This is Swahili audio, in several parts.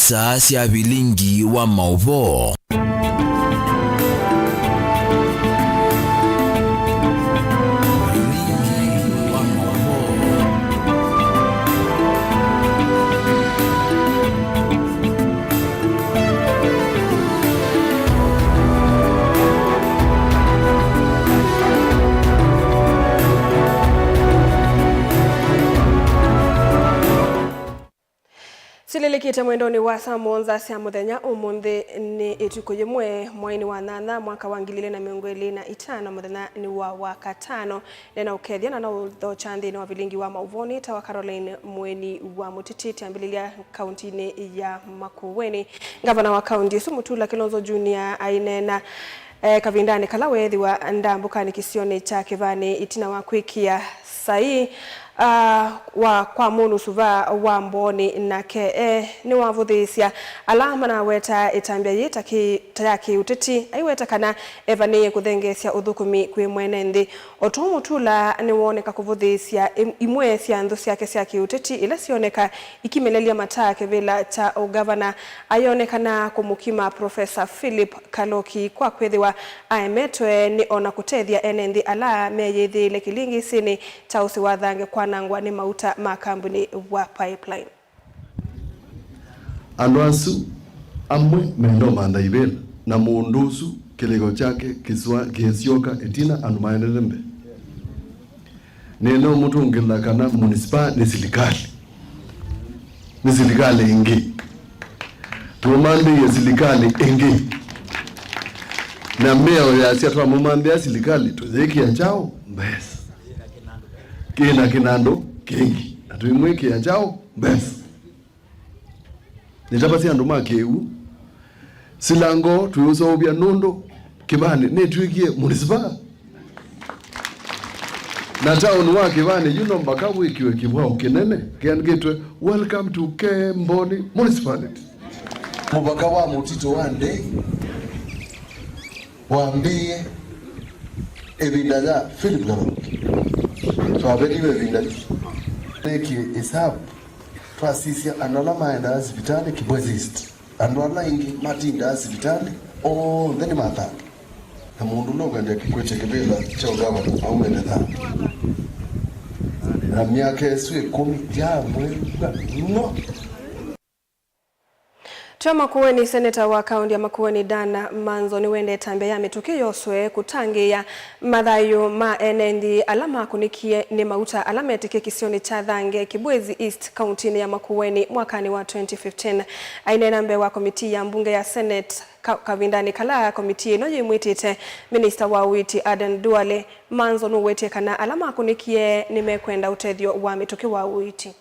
isa cia bilingi wa mauvo. Silelekite mwendoni wa saa monza cia muthenya umuthi ni ituko yimwe mwaini wa nana mwaka wa 2025 muthenya ni wa wakatano nena ukethia na utho chanthi wa vilingi wa mauvoni ta wa Caroline Mweni wa Mutititi ambililia kaunti ya Makueni. Gavana wa kaunti Sumutula Kilonzo Junior ainena kavindani kalawethi wa ndambukani kisione cha Kivani itina wa kwikia sai wa kwa munu suva wa mboni nake ni wavuthisia alama na weta itambia yita ki uteti aiweta kana evani kuthengesia uthukumi kwi mwene nthi Otumutula ni woneka kuvuthisia imwe cia nthu ciake cia ki uteti ila cioneka ikimelelia matake vila cha ugavana ayonekana kumukima Professor Philip Kaloki kwa kwethiwa aemetwe ni ona kutethia enenthi ala meyithile kilingi sini tausi wathange kwa nangwa ni mauta makambuni wa pipeline. Anwasu amwe mendo mandaibel na muundusu kilego chake kisioka etina anumaenedembe. Neno mtu ungila kana municipal ni serikali. Ni serikali ingi. Tumande ya serikali ingi. Na mmea ya siatwa mumande ya serikali tuzeki ya chao mbesa. Kina kinando kengi atuimweke ya chao mbesa. Nitapasi anduma keu silango tuyuzo obya nondo kibane netwikie municipal na town wa kibane mbaka wikiwe kibwa ukinene kiangetwe welcome to Kemboni municipality mubaka wa Mutito wande wambie ebindaza Philip Kaloki so abediwe ebindaza neki isabu twasisia anola maenda hospitali Kibwezi East andola ingi matinda hospitali then mata na mundu noga ndia kikweche kibela cha ugavana au mendeza na miaka yesu 10 ya no. Makueni seneta wa kaunti ya Makueni Dana Manzo ni wende tambia ya mituki yoswe kutangia madhayo ma enendi alama kunikie ni mauta alama etike kisioni cha thange Kibwezi East kaunti ya Makueni mwakani wa 2015. Ainena mbe wa komiti ya mbunge ya Senate kavindani kala komiti ino yimwitite Minister wa Witi Aden Duale Manzo nuwete kana alama kunikie nimekwenda utethio wa mituki wa Witi.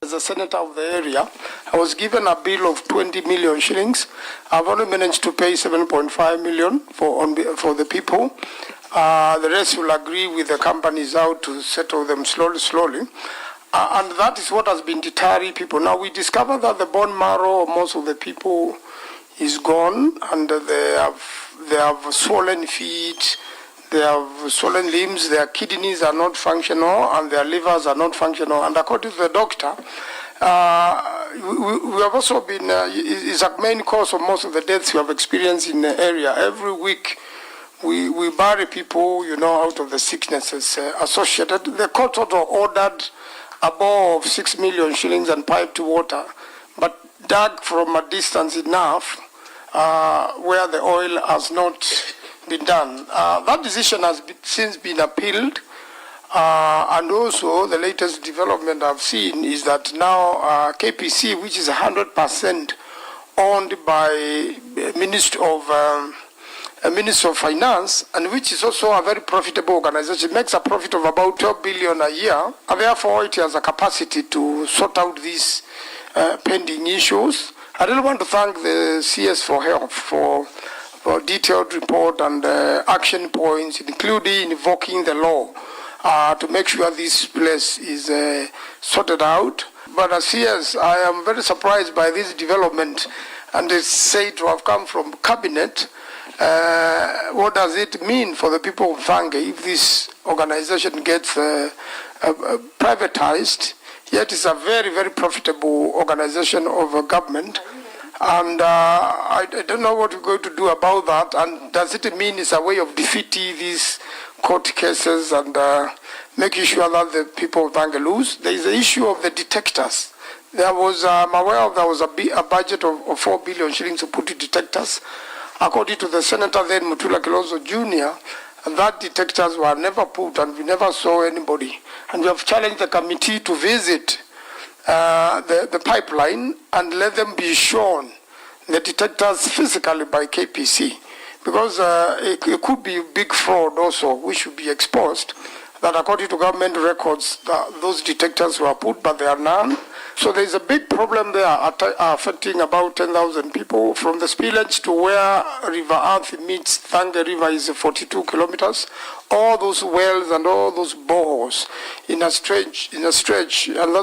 As a senator of the area, I was given a bill of 20 million shillings. I've only managed to pay 7.5 million for the people. The rest will agree with the companies out to settle them slowly. And that is what has been deterring people. Now we discovered that the bone marrow of most of the people is gone, and they have swollen feet, they have swollen limbs, their kidneys are not functional, and their livers are not functional. And according to the doctor, we have also been, is a main cause of most of the deaths we have experienced in the area. Every week, we bury people, out of the sicknesses associated. The court order ordered a bore of 6 million shillings and piped water, but dug from a distance enough where the oil has not been done. That decision has since been appealed, and also the latest development I've seen is that now KPC, which is 100% owned by Ministry of Finance, and which is also a very profitable organization, makes a profit of about 12 billion a year, and therefore it has a capacity to sort out these pending issues. I really want to thank the CS for Health for detailed report and action points, including invoking the law to make sure this place is sorted out. But as CS, I am very surprised by this development, and it's said to have come from cabinet. What does it mean for the people of Thange if this organization gets privatized? yet it's a very, very profitable organization of government. And I don't know what we're going to do about that. And does it mean it's a way of defeating these court cases and making sure that the people of Tanga lose? There is the issue of the detectors. There was, I'm aware of, there was a budget of 4 billion shillings to put in detectors. According to the senator then, Mutula Kilonzo Jr., that detectors were never put and we never saw anybody. And we have challenged the committee to visit the pipeline and let them be shown the detectors physically by KPC. Because it could be big fraud also, which should be exposed, that according to government records, those detectors were put, but there are none. So there's a big problem there affecting about 10,000 people. From the spillage to where River Athi meets Tanga River is 42 kilometers. All those wells and all those boreholes in a stretch, and that's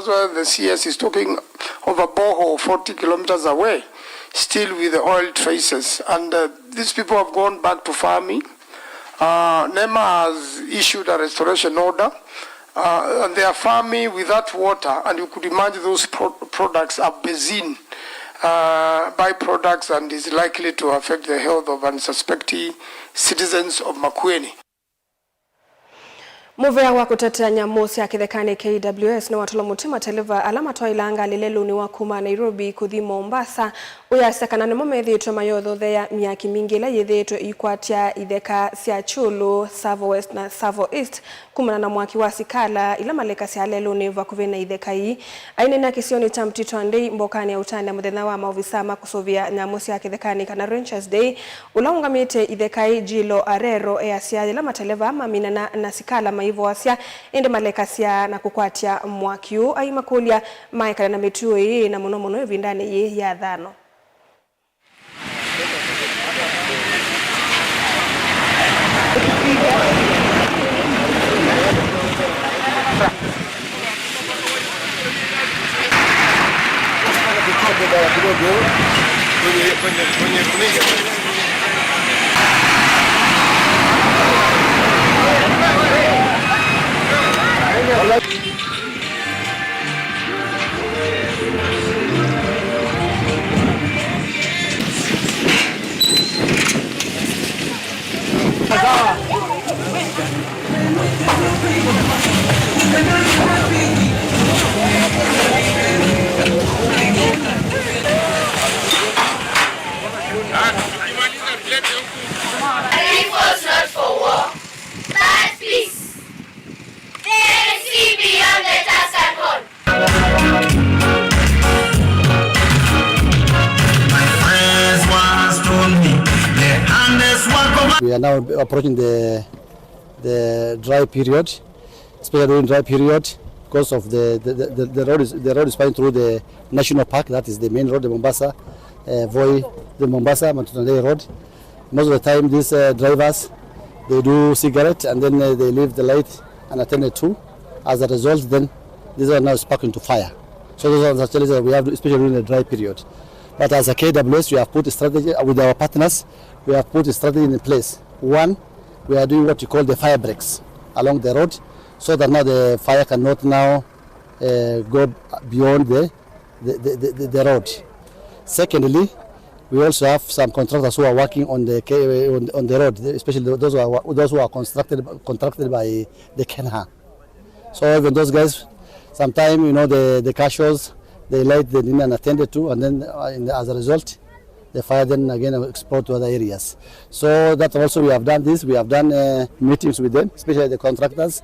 why the CS is talking of a borehole 40 kilometers away, still with the oil traces. And these people have gone back to farming. NEMA has issued a restoration order. And they are farming without water, and you could imagine those products are benzene byproducts, and is likely to affect the health of unsuspecting citizens of Makueni. Muvea wa kutetea nyamusi ya kithekani KWS na watolo mutima televa alama toa ilanga lilelu ni wakuma Nairobi kuthi Mombasa uyasekana nemo methitwe mayotho thea miaki mingila yithitwe ikwatia itheka cia Chulu, Savo West na Savo East kumana na mwaki wa Sikala ila maleka cia lelu ni vakuve na itheka hii aine na kisioni cha Mtito Ndei mbokani ya utani ya muthenya wa maofisa makusovia nyamusi ya kithekani kana Rangers Day ulaungamite itheka hii Jilo Arero cia ila mateleva mamina na Sikala hivyo asia ende malekasia na kukwatia mwakiu ai makulia maikana na mituo hii na mono hivi ndani hii ya dhano. We are now approaching the dry period, especially during dry period, because of the road is passing through the national park. That is the main road, the Mombasa, Voi, the Mombasa Mtito Ndei road. Most of the time, these drivers they do cigarette and then they leave the light unattended to. As a result, then these are now sparking to fire. So those are the challenges that we have, especially during the dry period. But as a KWS, we have put a strategy with our partners. We have put a strategy in place. One, we are doing what we call the fire breaks along the road, so that now the fire cannot now go beyond the road. Secondly, we also have some contractors who are working on the road, especially those who are contracted by the Kenha. So even those guys, sometimes the car shows, they light the dinner unattended to, and then as a result, the fire then again explode to other areas. So that also we have done this. We have done meetings with them, especially the contractors,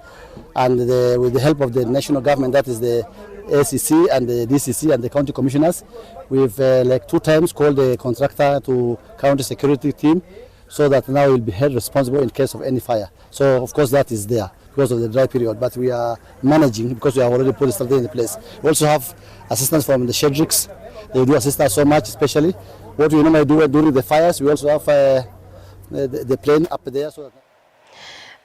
and with the help of the national government, that is the ACC and the DCC and the county commissioners. We've like 2 times called the contractor to county security team, so that now will be held responsible in case of any fire. So of course that is there because of the dry period, but we are managing because we have already put the strategy in place. We also have assistance from the Shedricks. They do assist us so much, especially what we normally do during the fires. We also have the plane up there. So that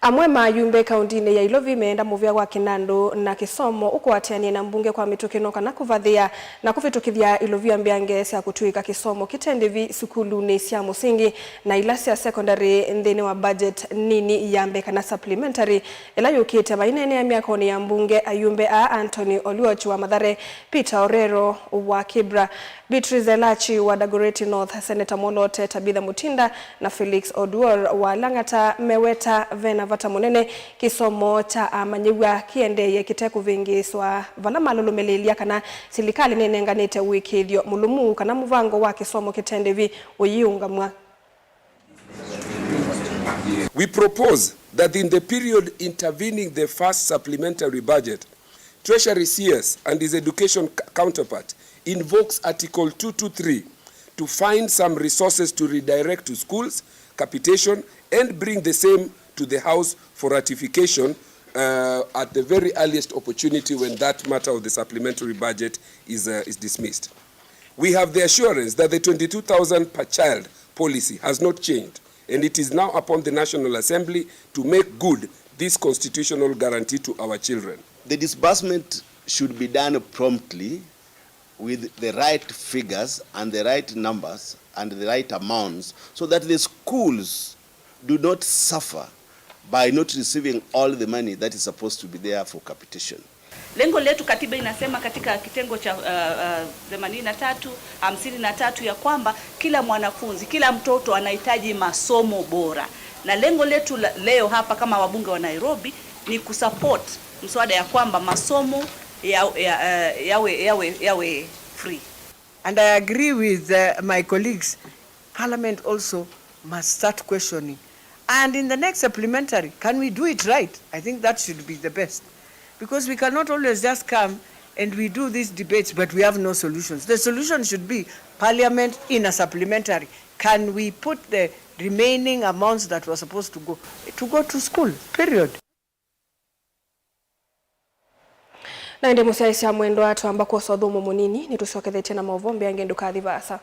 Amwe mayumbe kaundini ya Ilovi meenda muvya wa Kinandu na Kisomo ukwatiania na mbunge kwa mitukino kana kuvathia na kuvitukithia Ilovi ambiange cia kutuika Kisomo kitendevi sukulu cia musingi na ila cia secondary nthini wa budget nini yambe kana supplementary ila yukite mainene ya miakoni ya mbunge ayumbe a Anthony Oluoch wa Mathare, Peter Orero wa Kibra, Beatrice Elachi wa Dagoretti North, Senator Molote Tabitha Mutinda na Felix Oduor wa Langata Meweta Vena Vata Munene Kisomo cha Amanyiwa kiendeye kiteku vingiswa vala malulumeleli kana silikali nenenganite wiki ilio mulumu kana muvango wa Kisomo kitendevi uyiungamwa. We propose that in the period intervening the first supplementary budget, Treasury CS and his education counterpart invokes Article 223 to find some resources to redirect to schools, capitation, and bring the same to the House for ratification at the very earliest opportunity when that matter of the supplementary budget is dismissed. We have the assurance that the 22,000 per child policy has not changed, and it is now upon the National Assembly to make good this constitutional guarantee to our children. The disbursement should be done promptly with the right figures and the right numbers and the right amounts so that the schools do not suffer by not receiving all the money that is supposed to be there for capitation. Lengo letu katiba inasema katika kitengo cha 53 ya kwamba kila mwanafunzi, kila mtoto anahitaji masomo bora. Na lengo letu leo hapa kama wabunge wa Nairobi ni kusupport mswada ya kwamba masomo yawe free. And I agree with my colleagues. Parliament also must start questioning. And in the next supplementary, can we do it right? I think that should be the best. Because we cannot always just come and we do these debates, but we have no solutions. The solution should be Parliament in a supplementary. Can we put the remaining amounts that were supposed to go to school, period. Na ndi musiaisia mwendo watu ambako sodhumu munini ni tusiokethete na mauvombe yangendu kathivasa.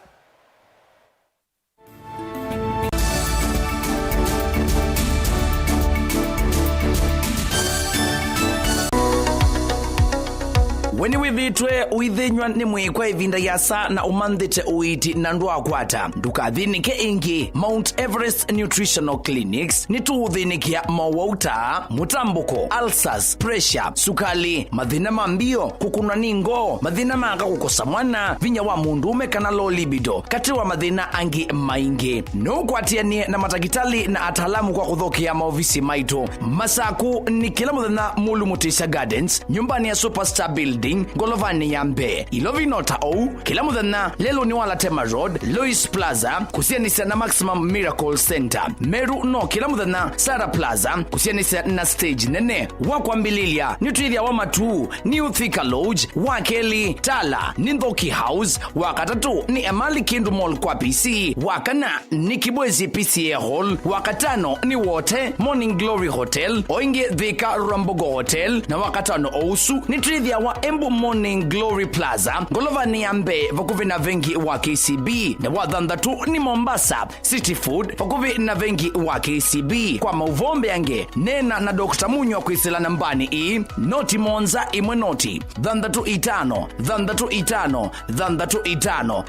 Weni withitwe uithinywa ni mwikwa ivinda yasa na umanthite uiti na ndu akwata ndukathinike ingi. Mount Everest Nutritional Clinics ni tuuthinikia mawauta, mutambuko, ulcers, pressure, sukali, mathina mambio, kukuna ningo, mathina manga kukosa mwana, vinya wa mundume kana low libido, katiwa mathina angi maingi. Nukwatianie na matagitali na atalamu kwa kuthokia maofisi maitu. Masaku ni kila muthenya Mulu Mutisha Gardens, nyumbani ya Superstar Building, Golovani Yambe, Ilovi Nota O, kila muthenya lelo ni wala Tema Road, Lois Plaza, kusianisa na Maximum Miracle Center, Meru no kila muthenya Sara Plaza, kusianisa na stage nene, wakwambililia, nitwithia wa matu, New Thika Lodge, Wakeli, Tala, Nindhoki House, wakatatu ni Emali Kindu Mall kwa PC, wakana ni Kibwezi PCA Hall, wakatano ni Wote, Morning Glory Hotel, Oinge Thika Rambogo Hotel, na wakatano Ousu, nitwithia wa Embu Morning Glory Plaza, Golovani Yambe, vakuvi na vengi wa KCB, na wathandatu ni Mombasa City Food, vakuvi na vengi wa KCB. Kwa mauvombe yange, nena na Dr. Munyo kwisila nambani noti monza imwe noti, thandatu itano,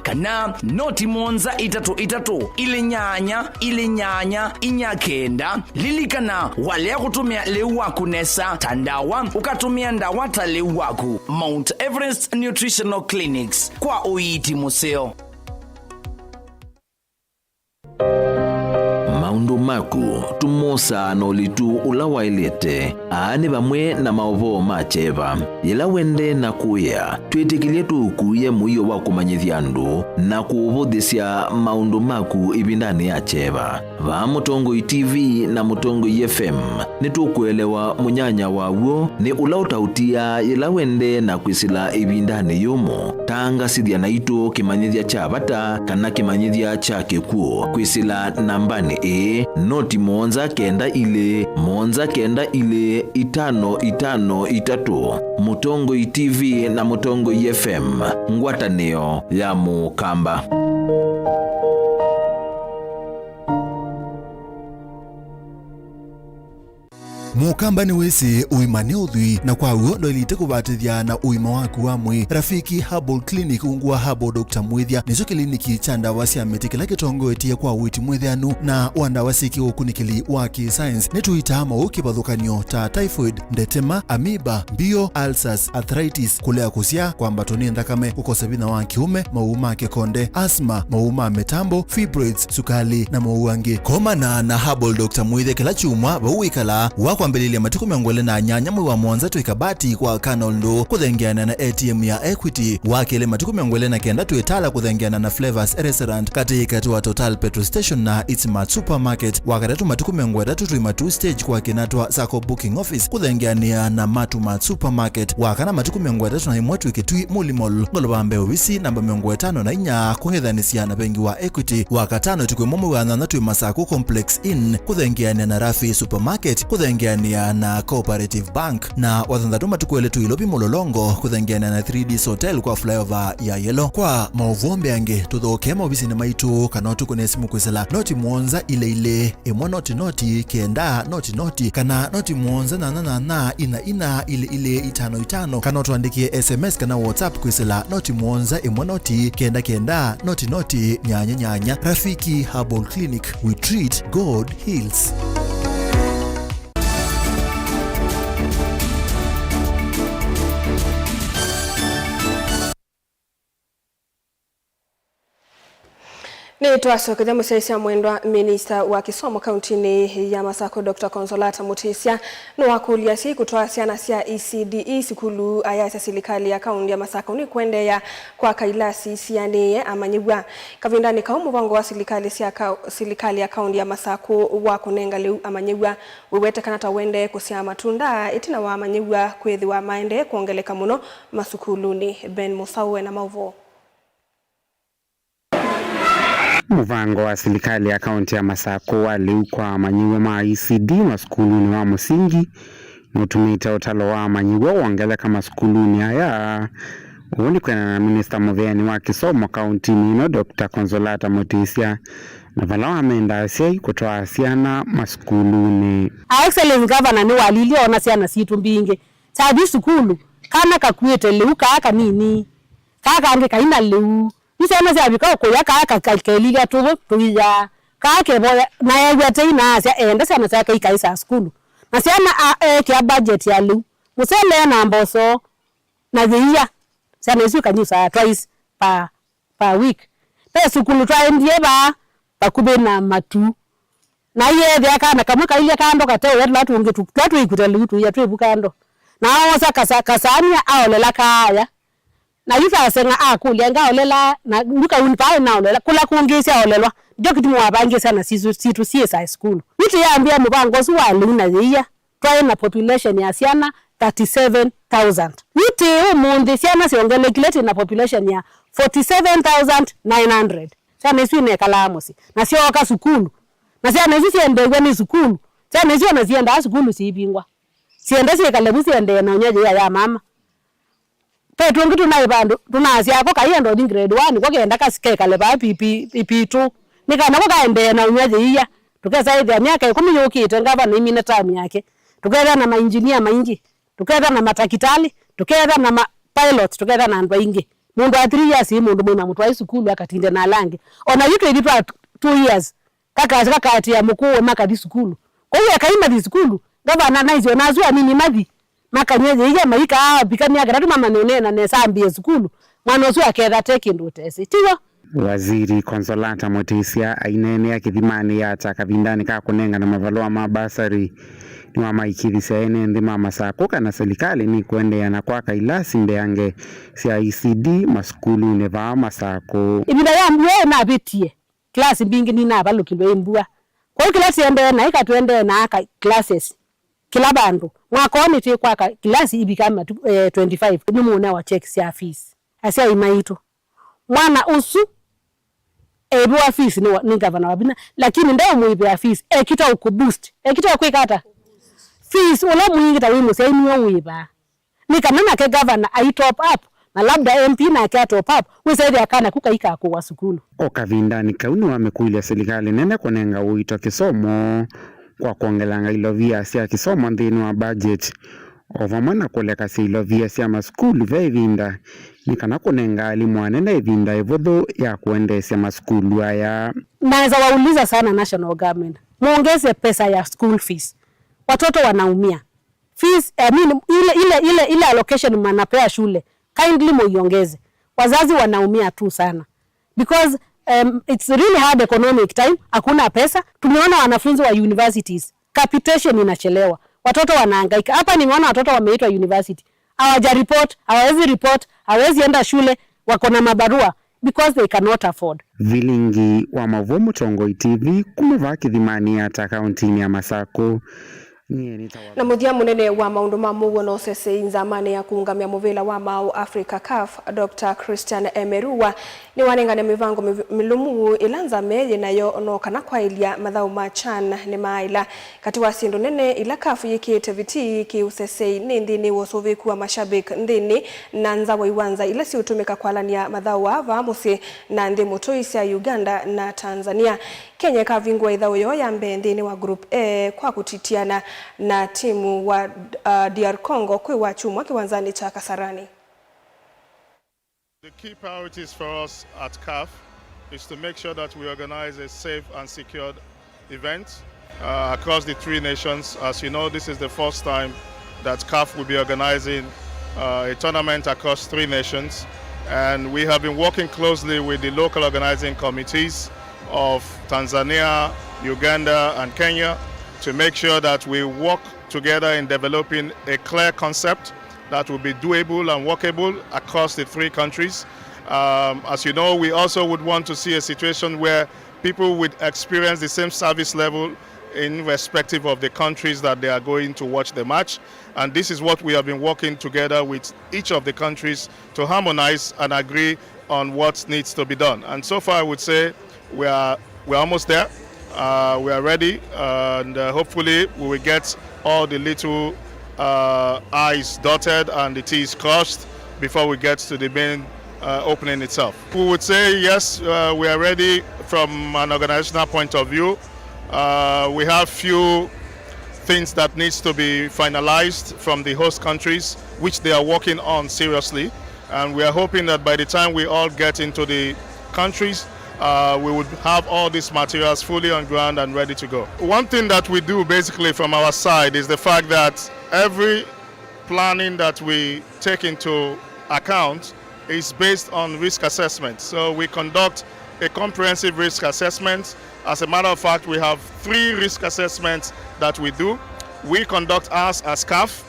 kana noti monza itatu, ili nyanya, inyakenda, lilikana wale ya kutumia leu waku nesa, tandawa, ukatumia ndawata leu waku. Mount Everest Nutritional Clinics, kwa uiti museo. Maundu maku tumosa no litu ulawailete aani bamwe na maovo macheva yela wende na kuya twitikilie tukuye muyo wa kumanyithia andu na kuvuthisia maundu maku ibindani ya cheva va Mutongo TV na Mutongo FM nitukuelewa munyanya wawo ni ulautautia yela wende na kwisila ibindani yumo tanga sithia na itu kimanyithia cha bata kana kimanyithia cha kikuo kwisila nambani noti monza kenda ile 553 Mutongo TV na Mutongo FM ngwatanio ya mukamba. mukamba ni wese uimane udhui na kwa uo ndo ilite kubatithia na uima waku wa mwi. Rafiki Herbal Clinic ungua Herbal Dr. Mwithia nizo kliniki cha ndawa cia miti kila kitongoetie kwa witi mwithianu na wandawa siki ukunikili wa science nituita mauki bathukanio ta typhoid, ndetema, amoeba, bio, ulcers, arthritis, kulea kusia kwa mbatoni ndakame, kukosa bina wa kiume, mauma kekonde, asthma, mauma metambo, fibroids, sukali na mauangi. Komana na Herbal Dr. Mwithia kila chumwa bauikala wakwambelilia matuku miongole na nyanya mwi wa mwanza tuikabati kwa kanolndo kuthengiana na ATM ya Equity wakele matuku miongole na kenda tuitala kuthengiana na Flavors Restaurant katika tuwa Total Petrol Station na It's-Mart Supermarket wakatatu matuku miongole tuimatu stage kwa kinatwa Sako Booking Office kuthengiania na Mart Supermarket wakana matuku miongole na imwetu ikitui Mulimol ngolobambe wisi namba miongole 5 na inya kuhethanisia na bengi wa Equity wakatano tukwe momo wa nanatu Masako Complex Inn kuthengiania na Rafi Supermarket kuthengiania na Cooperative Bank na wathandatu matukwele tuilopi Mololongo kuthengiania na 3D Hotel kwa flyover ya Yellow. Kwa mauvombe ange tuthoke maubisi na maitu kanotu kune simu kwisela noti mwonza ile emwa noti kenda noti kana noti mwonza na ina ile 55 kanotu andikie SMS kana WhatsApp kwisela noti mwonza emwa noti kenda noti nyanya. Rafiki Herbal Clinic, we treat, God heals. Ni twasokeza musaisia mwendwa Minister wa Kisomo kauntini ya Masako Dr. Consolata Mutisia no wakulia si kutoa siana cia ECDE sikulu aya cia serikali ya kaunti ya Masako ni kuendeya kwa kailasi cianie amanyibwa kavindani ka mubango wa serikali ya kaunti ya Masako wa kunenga leu amanyibwa wewete kanata wende kusia matunda itina wa amanyibwa kwethi wa maende kuongeleka muno masukuluni. Ben Musawe na Mauvo. Muvango wa serikali ya kaunti ya Masako waliukwa manyiwe ma ECD maskuluni wa musingi nutumita utalo wa manyiwe wangeleka maskuluni haya uoni kwena na Minister Mutheani wa Kisomo kaunti nino Dr. Consolata Mutisia na vala wameenda asiai kutoa asiana maskuluni. Excellence Governor ni walili ona siana situ mbinge sabi sukulu kana kakuete leu kaka nini kaka ange kaina leu nisema sabi ka ko yaka kalkeliga tubo tuya kake boya na yagwete ina sia enda sana saka ikaisa skulu na sema kia budget ya lu musele na mboso na dhia sana isu kanyusa twice per week pe skulu twa ndie ba bakube na matu na yeye akana kama kaile kando katewe watu ungetu twatu ikutelu tu ya twebu kando na wasa kasania aolela kaya na yuta senga akulia ngaolela na luka unpae na olela kula kuongeza olelwa dokitu mwabange sana situ CSI school witu yaambia mubango suwa luna yeya twae na population ya siana 37,000 witu umundi siana siongele kileti na population ya 47,900 sana isu ne kalamosi na sio waka sukulu na siana isu siendewe ni sukulu sana isu na sienda sukulu siibingwa sienda sikalebu siende na onyaje ya mama Petro ngitu naye bandu tunasia ko kayendo ni grade 1 ko kenda kasikeka le ba PP2 nikana ko kaende na unyaje iya tukeza idha miaka 10 yokite ngaba na imine time yake tukeza na engineer maingi tukeza na matakitali tukeza na pilot tukeza na ndwa ingi mundu wa 3 years mundu mwema mtu wa school akatinde na lange ona yuto iditwa 2 years kaka ati ya mkuu maka di school kwa hiyo akaima di school ngaba na naizo nazua nini madhi makanyeze iya maika bikania garatu mama nonena nesambie skulu mwana osu aketha tekindu tesi tiyo. Waziri Consolata Mutisia ainene ya kithimani ya takavindani ka kunenga na mavaloa mabasari ni wa maikithisia ene ndima Masako kana serikali ni kuendeya na kwa kailasi mbeange cia ECD maskulu neva Masako ibida ya mbue na bitie klasi mbingi ni na balukilwe imbua kwa klasi ende na ikatwende na aka classes kila bandu mwakoni tu kwa klasi ibikama 25 ni muone wa check sia fees asia imaitu mwana usu ebu wa fees ni governor wabina lakini ndio muibe ya fees ekita ukuboost ekita kwikata fees ula muingita wimu sai niyo wiba nikamana ke governor ai top up na labda MP na ke top up wisaidi akana kukaika kwa sukulu okavindani kauni wamekuilia serikali nene kunenga uito Kisomo kwa kuongelanga ilovia cia kisomo nthini wa budget ovamwe na kuleka cia ilovia cia maskulu ve ivinda ni kana kunenga alimu anene ivinda ivuthu ya kuendesya maskulu aya. Naweza wauliza sana national government, muongeze pesa ya school fees. Watoto wanaumia. Fees, ile allocation mnapea shule, kindly muiongeze. Wazazi wanaumia tu sana. Because it's really hard economic time, hakuna pesa. Tumeona wanafunzi wa universities, capitation inachelewa. Watoto wanahangaika. Hapa nimeona watoto wameitwa university. Hawajariport, hawawezi report, hawawezi enda shule, wako na mabarua because they cannot afford. Vilingi wa Mavuo Mutongoi TV kumeva kithimani ata kaunti ya Masako. Na muthia munene wa maundu ma mugo no sese inzamane ya kuungamia muvila wa Mau Africa CAF Dr. Christian Emerua ni wanengane mivango milumu ilanza meje nayo no kana kwa ilia mathau ma CHAN ni maila kati wa sindu nene ila CAF yikite viti ki usese nindini wosoveku wa mashabik ndini na nzawa iwanza ila si utumika kwa lania mathau wa vamusi na ndi mutoisi ya Uganda na Tanzania. Kenya kavingwa idhao yo ya mbendini wa group A kwa kutitiana na timu wa DR Congo kwe wachumwa kiwanzani cha Kasarani. The key priorities for us at CAF is to make sure that we organize a safe and secured event across the three nations. As you know, this is the first time that CAF will be organizing a tournament across three nations, and we have been working closely with the local organizing committees of Tanzania, Uganda and Kenya to make sure that we work together in developing a clear concept that will be doable and workable across the three countries. As you know, we also would want to see a situation where people would experience the same service level in respective of the countries that they are going to watch the match. And this is what we have been working together with each of the countries to harmonize and agree on what needs to be done. And so far I would say we're almost there. We are ready, and hopefully we will get all the little I's dotted and the T's crossed before we get to the main opening itself. We would say yes, we are ready from an organizational point of view. We have few things that needs to be finalized from the host countries, which they are working on seriously, and we are hoping that by the time we all get into the countries, we would have all these materials fully on ground and ready to go. One thing that we do basically from our side is the fact that every planning that we take into account is based on risk assessment. So we conduct a comprehensive risk assessment. As a matter of fact, we have 3 risk assessments that we do. We conduct ours as CAF.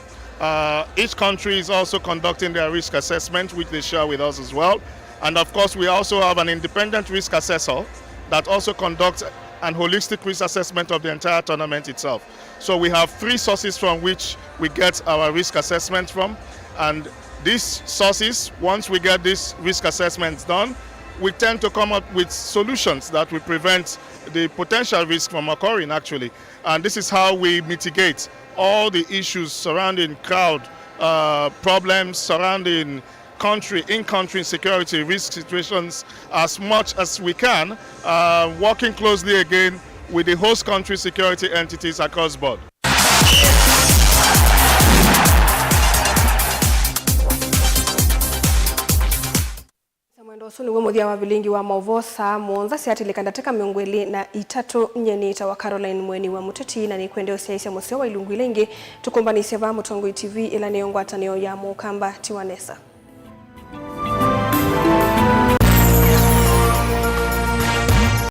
Each country is also conducting their risk assessment, which they share with us as well. And of course, we also have an independent risk assessor that also conducts an holistic risk assessment of the entire tournament itself. So we have 3 sources from which we get our risk assessment from. And these sources, once we get these risk assessments done, we tend to come up with solutions that will prevent the potential risk from occurring actually. And this is how we mitigate all the issues surrounding crowd problems, surrounding in-country security risk situations as much as we can, working closely again with the host country security entities across board. Suni muthia wa vilingi wa Mauvosa Monza siatilikanda miongweli na 3 nyeni ita wa Caroline Mweni wa Muteti na ni kwendeo siaisha museo wa ilungu ilengi tukumbanise va Mutongoi TV ila neongwa ataneo ya Mukamba Tiwanesa.